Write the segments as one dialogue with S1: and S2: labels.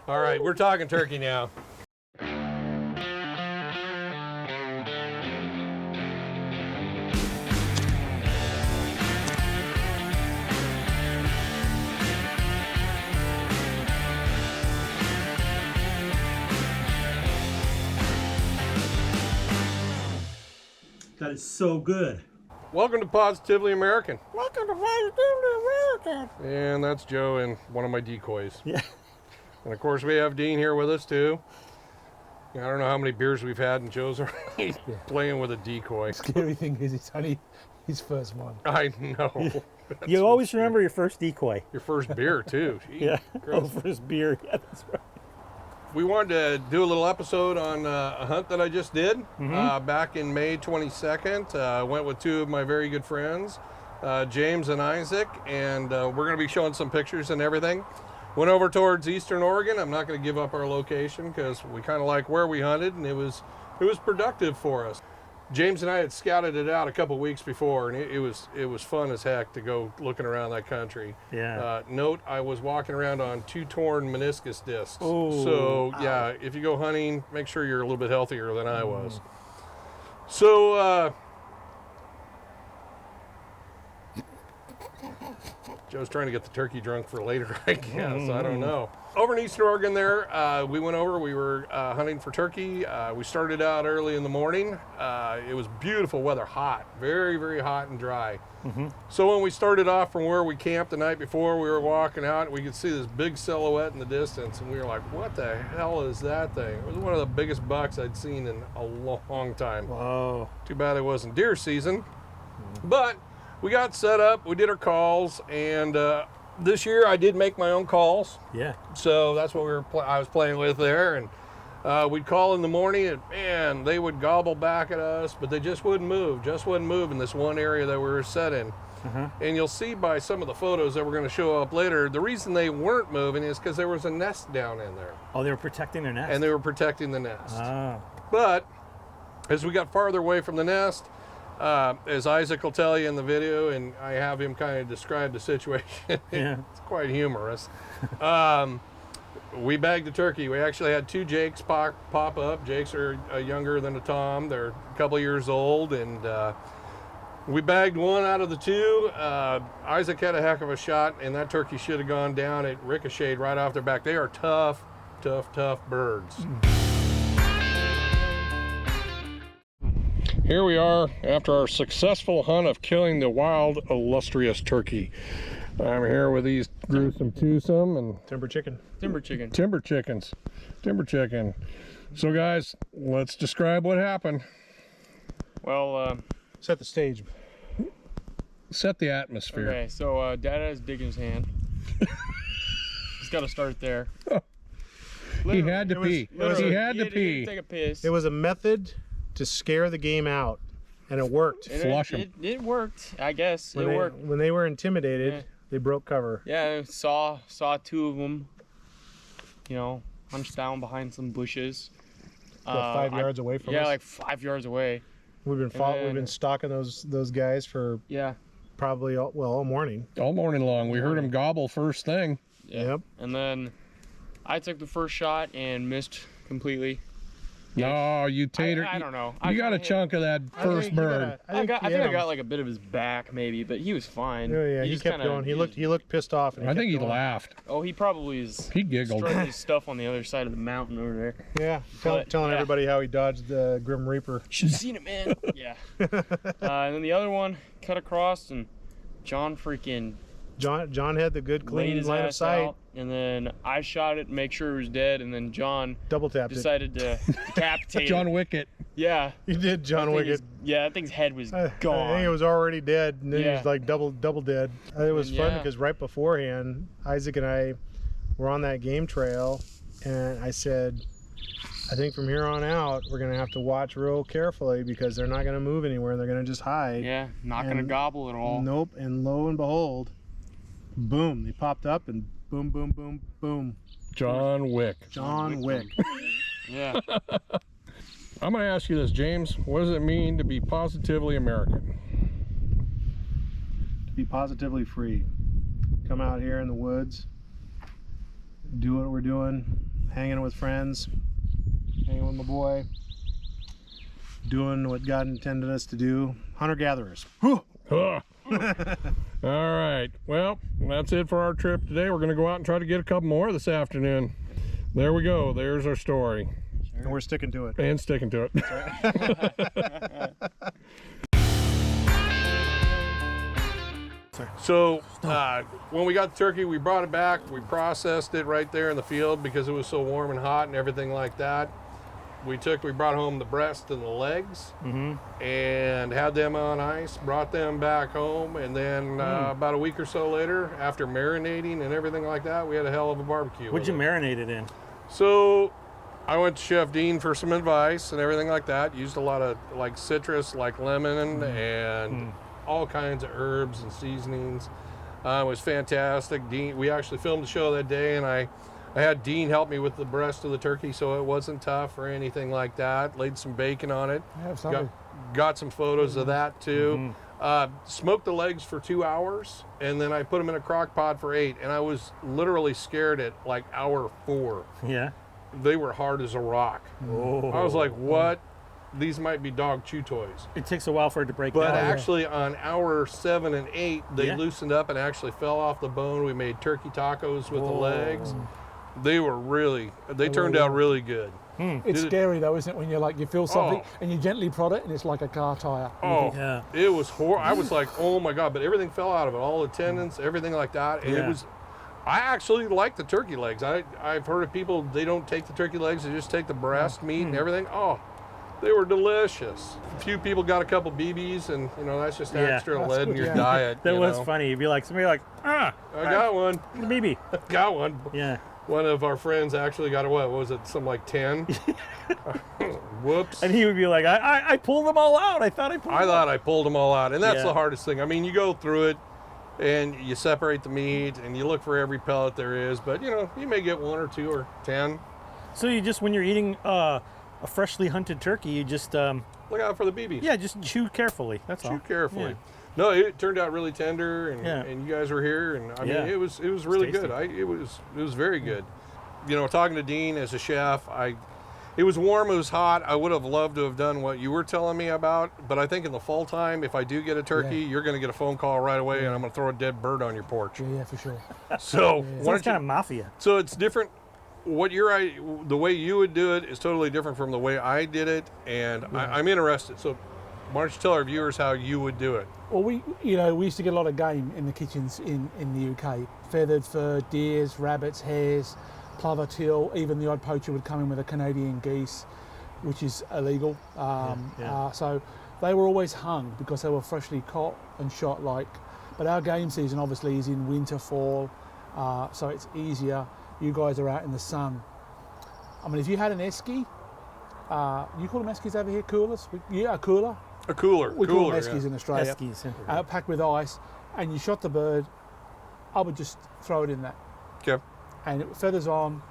S1: All right, we're talking turkey now.
S2: That is so good.
S1: Welcome to Positively American.
S2: Welcome to Positively American.
S1: And that's Joe and one of my decoys.
S2: Yeah.
S1: And of course we have Dean here with us too. I don't know how many beers we've had and Joe's already playing with a decoy.
S3: Scary thing is it's only his first one.
S1: I know.
S2: You always remember your first decoy.
S1: Your first beer too. Jeez,
S2: Yeah.
S1: gross.
S2: Oh, first beer. Yeah, that's right.
S1: We wanted to do a little episode on a hunt that I just did back in May 22nd. I went with two of my very good friends, James and Isaac, and we're going to be showing some pictures and everything. Went over towards Eastern Oregon. I'm not going to give up our location because we kind of like where we hunted, and it was productive for us. James and I had scouted it out a couple weeks before, and it was fun as heck to go looking around that country.
S2: Yeah.
S1: Note, I was walking around on 2 torn meniscus discs.
S2: Oh,
S1: so yeah, if you go hunting, make sure you're a little bit healthier than I was. So Joe's trying to get the turkey drunk for later, I guess. I don't know. Over in Eastern Oregon there, we went over, we were hunting for turkey. We started out early in the morning. It was beautiful weather, hot, very, very hot and dry. So when we started off from where we camped the night before, we were walking out, and we could see this big silhouette in the distance, and we were like, what the hell is that thing? It was one of the biggest bucks I'd seen in a long time.
S2: Whoa.
S1: Too bad it wasn't deer season. But we got set up, we did our calls, and this year I did make my own calls.
S2: Yeah.
S1: So that's what I was playing with there, and we'd call in the morning, and man, they would gobble back at us, but they just wouldn't move in this one area that we were set in. And you'll see by some of the photos that we're going to show up later, the reason they weren't moving is because there was a nest down in there.
S2: Oh, they were protecting their nest.
S1: And they were protecting the nest.
S2: Ah.
S1: But as we got farther away from the nest, as Isaac will tell you in the video, and I have him kind of describe the situation,
S2: Yeah.
S1: it's quite humorous. We bagged the turkey. We actually had 2 Jakes pop up. Jakes are younger than a Tom. They're a couple years old, and we bagged one out of the 2. Isaac had a heck of a shot, and that turkey should have gone down. It ricocheted right off their back. They are tough, tough, tough birds. Here we are after our successful hunt of killing the wild, illustrious turkey. I'm here with these gruesome twosome and
S3: Timber chicken.
S1: timber chickens. So guys, let's describe what happened.
S4: Well,
S3: Set the stage.
S1: Set the atmosphere.
S4: okay, so Dad has dig in his hand. He's got to start there.
S1: He had to pee. He had to
S4: He
S1: pee.
S4: take a piss.
S3: It was a method to scare the game out, and it worked.
S4: And
S1: Flush 'em.
S4: It worked, I guess.
S3: When
S4: It worked.
S3: when they were intimidated,
S4: Yeah.
S3: they broke cover.
S4: Yeah, I saw 2 of them. You know, hunched down behind some bushes.
S3: What, 5 yards away from us.
S4: Yeah, like 5 yards away.
S3: We've been stalking those guys for
S4: Yeah.
S3: probably all morning.
S1: All morning long. We heard him gobble first thing.
S4: Yeah.
S3: Yep.
S4: And then I took the first shot and missed completely.
S1: No, you tater.
S4: I don't know.
S1: You got a chunk of that first bird.
S4: I think I got like a bit of his back maybe, but he was fine.
S3: Oh yeah, he
S4: just
S3: kept
S4: kinda-
S3: going. He looked pissed off. And
S1: I think he
S3: kept going.
S1: laughed.
S4: Oh, he probably is.
S1: He giggled.
S4: Destroying his stuff on the other side of the mountain over there.
S3: Yeah,
S4: But,
S3: telling
S4: yeah.
S3: everybody how he dodged the Grim Reaper.
S4: Should have seen it, man. Yeah. And then the other one cut across, and John
S3: John had the good
S4: laid
S3: clean
S4: his
S3: line of
S4: ass
S3: sight.
S4: out, and then I shot it, make sure it was dead, and then John
S3: Double tapped it.
S4: decided to decapitate
S1: John
S4: it.
S1: Wicket.
S4: Yeah.
S3: He did John
S4: That thing
S3: Wicket.
S4: is- Yeah, that thing's head was
S3: I
S4: gone.
S3: think it was already dead, and then he
S4: Yeah.
S3: was like double dead. It was
S4: And
S3: fun
S4: yeah.
S3: because right beforehand, Isaac and I were on that game trail, and I said, I think from here on out, we're gonna have to watch real carefully because they're not gonna move anywhere. They're gonna just hide.
S4: Yeah, not gonna
S3: And-
S4: gobble at all.
S3: Nope. And lo and behold, boom! They popped up, and boom, boom, boom, boom.
S1: John Wick.
S3: John Wick.
S4: Yeah.
S1: I'm going to ask you this, James. What does it mean to be positively American?
S3: To be positively free. Come out here in the woods, do what we're doing, hanging with friends, hanging with my boy, doing what God intended us to do. Hunter-gatherers.
S1: All right. Well, that's it for our trip today. We're going to go out and try to get a couple more this afternoon. There we go. There's our story.
S3: And we're sticking to it.
S1: And sticking to it. So when we got the turkey, we brought it back. We processed it right there in the field because it was so warm and hot and everything like that. We brought home the breast and the legs and had them on ice, brought them back home, and then about a week or so later, after marinating and everything like that, we had a hell of a barbecue.
S2: What'd you marinate it in?
S1: So I went to Chef Dean for some advice and everything like that. Used a lot of like citrus, like lemon and all kinds of herbs and seasonings. It was fantastic. Dean, we actually filmed the show that day, and I had Dean help me with the breast of the turkey, so it wasn't tough or anything like that. Laid some bacon on it.
S5: Yeah,
S1: got some photos of that too. Smoked the legs for 2 hours, and then I put them in a crock pot for 8, and I was literally scared at like hour 4.
S2: Yeah.
S1: They were hard as a rock.
S2: Oh.
S1: I was like, what? These might be dog chew toys.
S2: It takes a while for it to break
S1: But
S2: down.
S1: actually on hour 7 and 8, they
S2: Yeah.
S1: loosened up and actually fell off the bone. We made turkey tacos with the legs. They turned out really good.
S5: It's scary though, isn't it, when you feel something and you gently prod it and it's like a car tire.
S1: Oh,
S2: Yeah.
S1: it was horrible. I was like, oh my God, but everything fell out of it. All the tendons, everything like that. And
S2: Yeah.
S1: I actually like the turkey legs. I've heard of people, they don't take the turkey legs, they just take the breast meat and everything. Oh, they were delicious. A few people got a couple BBs, and that's just extra
S5: That's
S1: lead in
S5: good,
S1: your
S5: yeah.
S1: diet.
S2: That
S1: you
S2: was
S1: know.
S2: funny. You'd be like,
S1: I got one.
S2: maybe.
S1: Got one.
S2: Yeah.
S1: One of our friends actually got what was it? Some like 10. Whoops.
S2: And he would be like, I pulled them all out. I thought I pulled
S1: I
S2: them
S1: thought I pulled them all out, and that's
S2: Yeah.
S1: the hardest thing. I mean, you go through it, and you separate the meat, and you look for every pellet there is, but you may get 1 or 2 or 10.
S2: So you just, when you're eating a freshly hunted turkey, you just,
S1: Look out for the BBs.
S2: just chew carefully. That's all.
S1: Chew carefully.
S2: Yeah.
S1: No, it turned out really tender, and,
S2: Yeah.
S1: and you guys were here, and I mean,
S2: Yeah.
S1: it was really
S2: tasty.
S1: good. It was very good. Talking to Dean as a chef, it was warm, it was hot. I would have loved to have done what you were telling me about, but I think in the fall time, if I do get a turkey, you're going to get a phone call right away, and I'm going to throw a dead bird on your porch.
S5: Yeah, for sure.
S1: So,
S2: So it's kind of mafia.
S1: so it's different. The way you would do it is totally different from the way I did it, and I'm interested. So, why don't you tell our viewers how you would do it?
S5: Well, we used to get a lot of game in the kitchens in the UK. Feathered fur, deers, rabbits, hares, plover, teal. Even the odd poacher would come in with a Canadian geese, which is illegal. So they were always hung because they were freshly caught and shot. But our game season obviously is in winter, fall, so it's easier. You guys are out in the sun. I mean, if you had an esky, you call them eskies over here, coolers? A cooler.
S1: A cooler.
S5: We call them eskies
S1: yeah.
S5: in Australia.
S2: Eskies.
S5: Packed with ice, and you shot the bird. I would just throw it in that,
S1: Okay.
S5: and feathers on.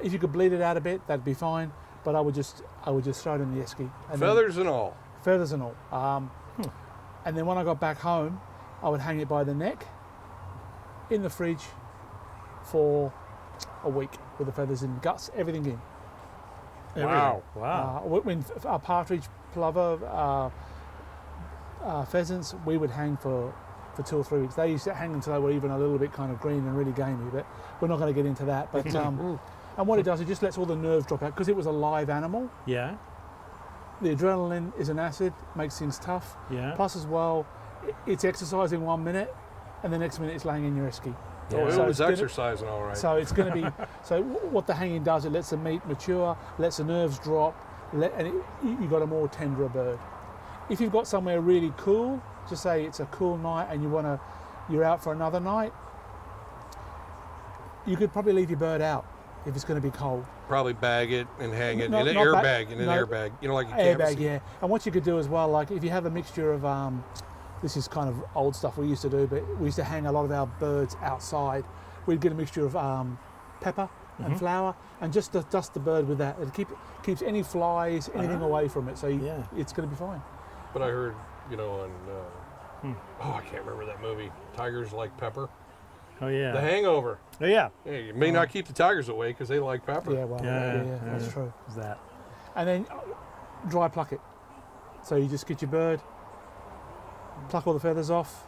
S5: If you could bleed it out a bit, that'd be fine. But I would just throw it in the esky. And then-
S1: Feathers and all.
S5: feathers and all. And then when I got back home, I would hang it by the neck in the fridge for a week with the feathers in, guts, everything in.
S1: Wow.
S2: Wow.
S5: When partridge, plover, pheasants, we would hang for 2 or 3 weeks. They used to hang until they were even a little bit kind of green and really gamey, but we're not going to get into that. But and what it does, it just lets all the nerves drop out because it was a live animal.
S2: Yeah.
S5: The adrenaline is an acid, makes things tough.
S2: Yeah.
S5: Plus as well, it's exercising 1 minute, and the next minute it's laying in your esky.
S1: Oh,
S5: So
S1: it was
S5: it's gonna-
S1: exercising all right.
S5: So it's going to be. What the hanging does, it lets the meat mature, lets the nerves drop, you got a more tenderer bird. If you've got somewhere really cool, just say it's a cool night and you're out for another night, you could probably leave your bird out if it's going to be cold.
S1: Probably bag it and hang it
S5: No,
S1: in an
S5: not
S1: airbag.
S5: bag-
S1: In an
S5: no.
S1: airbag. Like a
S5: Airbag,
S1: canvas.
S5: yeah. And what you could do as well, like if you have a mixture of, this is kind of old stuff we used to do, but we used to hang a lot of our birds outside. We'd get a mixture of pepper and flour, and just dust the bird with that. It keeps any flies, anything away from it. So it's going to be fine.
S1: But I heard, on, I can't remember that movie. Tigers Like Pepper.
S2: Oh yeah.
S1: The Hangover.
S2: Oh yeah.
S1: Yeah, you may not keep the tigers away because they like pepper.
S5: Yeah, well,
S2: Yeah,
S5: yeah, that's true.
S2: Is that?
S5: And then dry pluck it. So you just get your bird, pluck all the feathers off,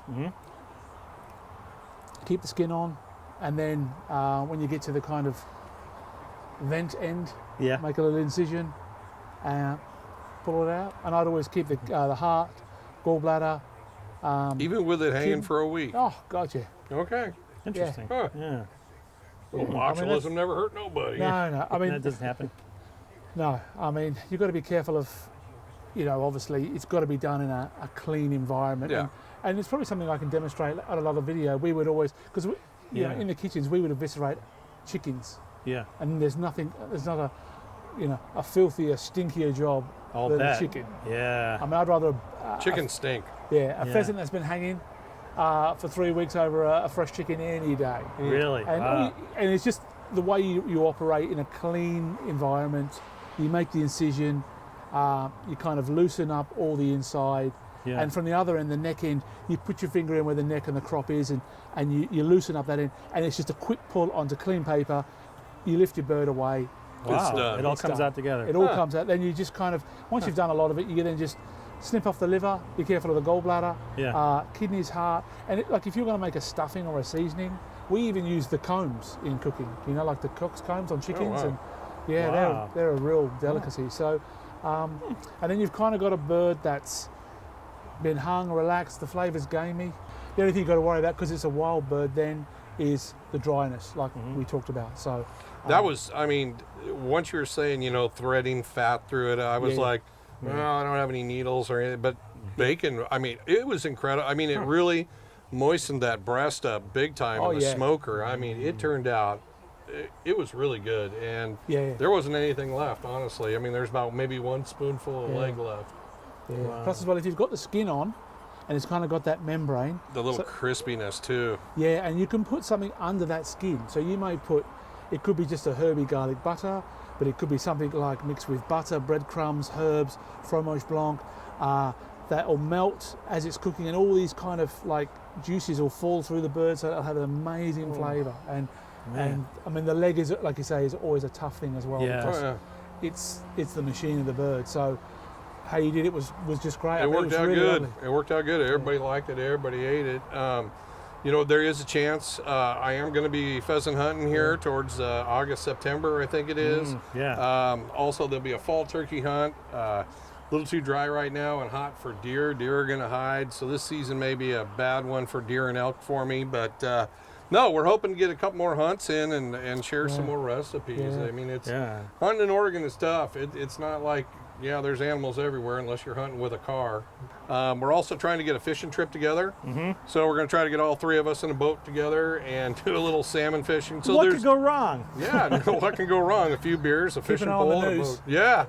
S5: keep the skin on, and then when you get to the kind of vent end,
S2: Yeah.
S5: make a little incision, pull it out. And I'd always keep the heart, gallbladder.
S1: Even with it hanging
S5: Kid-
S1: for a week.
S5: Oh, gotcha.
S1: Okay.
S2: Interesting.
S1: Huh.
S2: Yeah.
S1: Well,
S5: that's-
S1: botulism never hurt nobody.
S5: No, I mean,
S2: That doesn't happen.
S5: no, I mean, you've got to be careful of, obviously it's got to be done in a clean environment.
S1: Yeah.
S5: And it's probably something I can demonstrate at a lot of video. We would always, because
S2: Yeah.
S5: in the kitchens, we would eviscerate chickens.
S2: Yeah.
S5: And there's not a filthier, stinkier job
S2: All
S5: than
S2: that.
S5: a chicken.
S2: Yeah.
S5: I mean, I'd rather,
S1: Chickens stink.
S5: a
S2: Yeah.
S5: pheasant that's been hanging for 3 weeks over a fresh chicken any day.
S2: Really?
S5: And,
S2: Wow.
S5: and it's just the way you operate in a clean environment. You make the incision, you kind of loosen up all the inside,
S2: Yeah.
S5: and from the other end, the neck end, you put your finger in where the neck and the crop is, and you loosen up that end, and it's just a quick pull onto clean paper. You lift your bird away.
S2: Wow.
S1: done.
S2: It all
S5: It's
S2: comes
S5: done.
S2: out together.
S5: It all comes out. Then you just kind of, once you've done a lot of it, you then just snip off the liver. Be careful of the gallbladder,
S2: Yeah.
S5: kidneys, heart, and like if you're going to make a stuffing or a seasoning, we even use the combs in cooking. Like the cook's combs on chickens,
S1: wow.
S5: and yeah,
S2: Wow.
S5: they're a real delicacy. So, and then you've kind of got a bird that's been hung, relaxed. The flavour's gamey. The only thing you've got to worry about, because it's a wild bird, then is the dryness, like we talked about. So
S1: That was, I mean, once you were saying, threading fat through it, I was
S5: Yeah.
S1: like, well, I don't have any needles or anything. But bacon, I mean, it was incredible. I mean, it really moistened that breast up big time
S5: Oh,
S1: in the
S5: yeah.
S1: smoker. I mean, it turned out, it was really good. And
S5: Yeah.
S1: there wasn't anything left, honestly. I mean, there's about maybe one spoonful of
S5: Yeah.
S1: leg left.
S5: yeah. Plus, as well, if you've got the skin on, and it's kind of got that membrane.
S1: The little crispiness, too.
S5: Yeah, and you can put something under that skin. So you may put, it could be just a herby garlic butter, but it could be something like mixed with butter, breadcrumbs, herbs, fromage blanc. That will melt as it's cooking, and all these kind of like juices will fall through the bird, so it'll have an amazing flavour. And I mean, the leg is, like you say, is always a tough thing as well.
S2: Yeah.
S5: Because
S1: Oh, yeah.
S5: it's the machine of the bird. So how you did it was just great. I
S1: It
S5: mean,
S1: worked
S5: was
S1: out
S5: really
S1: good.
S5: lovely.
S1: It worked out good. Everybody liked it. Everybody ate it. There is a chance. I am going to be pheasant hunting here towards August, September, I think it is.
S2: Yeah.
S1: Also, there'll be a fall turkey hunt. A little too dry right now and hot for deer. Deer are going to hide, so this season may be a bad one for deer and elk for me. But no, we're hoping to get a couple more hunts in and share some more recipes.
S5: Yeah.
S1: I mean,
S2: Yeah.
S1: hunting in Oregon is tough. It's not like, there's animals everywhere unless you're hunting with a car. We're also trying to get a fishing trip together. So we're going to try to get all three of us in a boat together and do a little salmon fishing. So
S2: What could go wrong?
S1: yeah, what can go wrong? A few beers, a fishing
S5: an eye on the
S1: pole, and a
S5: news.
S1: boat. Yeah.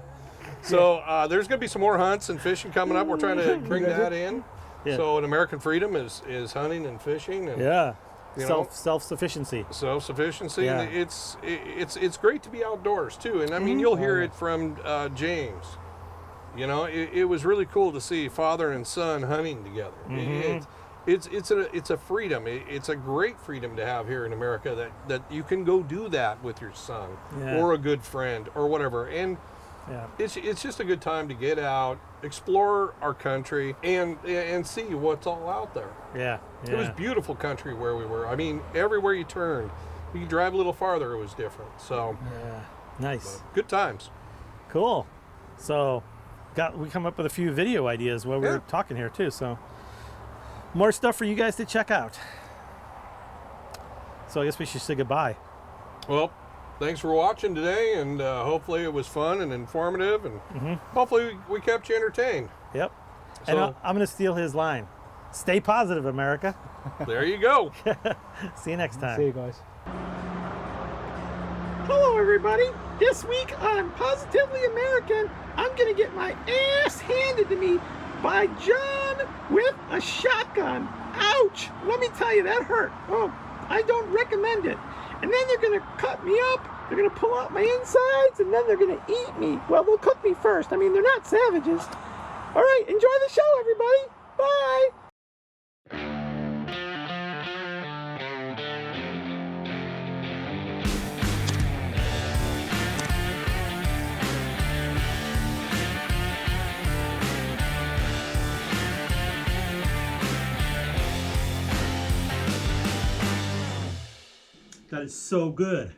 S1: So there's going to be some more hunts and fishing coming up. We're trying to bring that in.
S2: Yeah.
S1: So an American Freedom is hunting and fishing and
S2: Yeah.
S1: You know?
S2: Self-sufficiency.
S1: self-sufficiency.
S2: Yeah.
S1: And it's great to be outdoors too. And I mean, you'll hear it from James. It was really cool to see father and son hunting together. It's a freedom. It's a great freedom to have here in America that you can go do that with your son
S2: Yeah.
S1: or a good friend or whatever. And
S2: Yeah.
S1: it's just a good time to get out, explore our country, and see what's all out there.
S2: Yeah.
S1: It was beautiful country where we were. I mean, everywhere you turned, you could drive a little farther, it was different. So
S2: Yeah. Nice.
S1: good times.
S2: Cool. So, we come up with a few video ideas while we
S1: Yeah.
S2: were talking here too. So, more stuff for you guys to check out. So I guess we should say goodbye.
S1: Well, thanks for watching today, and hopefully it was fun and informative, and hopefully we kept you entertained.
S2: Yep. And
S1: So-
S2: I'm going to steal his line. Stay positive, America.
S1: There you go.
S2: See you next time.
S5: See you guys.
S6: Hello, everybody. This week on Positively American, I'm going to get my ass handed to me by John with a shotgun. Ouch! Let me tell you, that hurt. Oh, I don't recommend it. And then they're going to cut me up. They're going to pull out my insides, and then they're going to eat me. Well, they'll cook me first. I mean, they're not savages. All right, enjoy the show, everybody. Bye.
S7: That is so good.